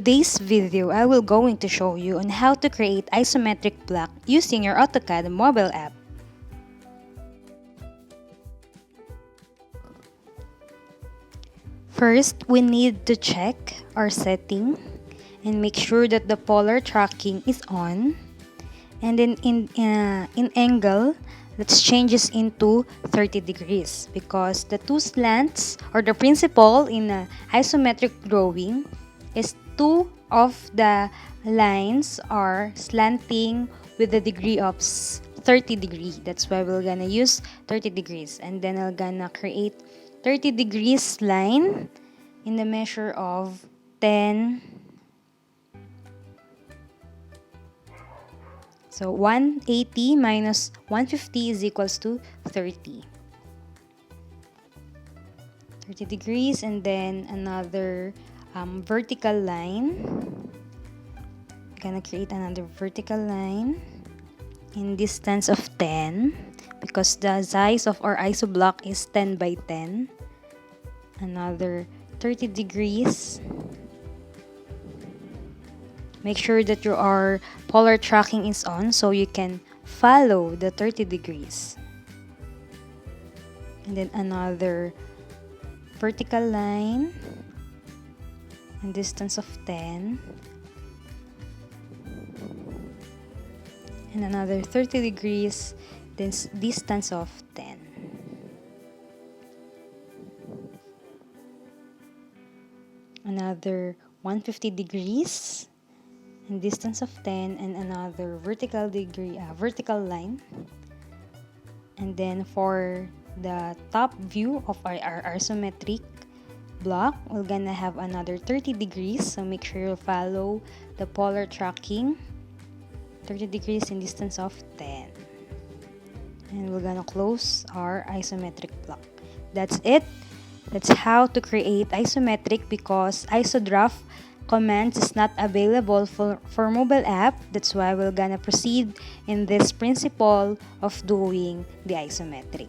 today's video, I will going to show you on how to create isometric block using your Autocad mobile app. First, we need to check our setting and make sure that the polar tracking is on. And then in angle, let's change this into 30 degrees because the two slants or the principle in isometric drawing is two of the lines are slanting with the degree of 30 degrees. That's why we're gonna use 30 degrees. And then I'm gonna create 30 degrees line in the measure of 10. So 180 minus 150 is equals to 30. 30 degrees, and then another vertical line. I'm gonna create another vertical line in distance of 10 because the size of our iso block is 10 by 10. Another 30 degrees. Make sure that your polar tracking is on so you can follow the 30 degrees. And then another vertical line and distance of 10. And another 30 degrees, then distance of 10. Another 150 degrees and distance of 10, and another vertical line. And then for the top view of our isometric block, we're gonna have another 30 degrees, so make sure you follow the polar tracking. 30 degrees in distance of 10. And we're gonna close our isometric block. That's it. That's how to create isometric because isodraft commands is not available for mobile app. That's why we're gonna proceed in this principle of doing the isometric.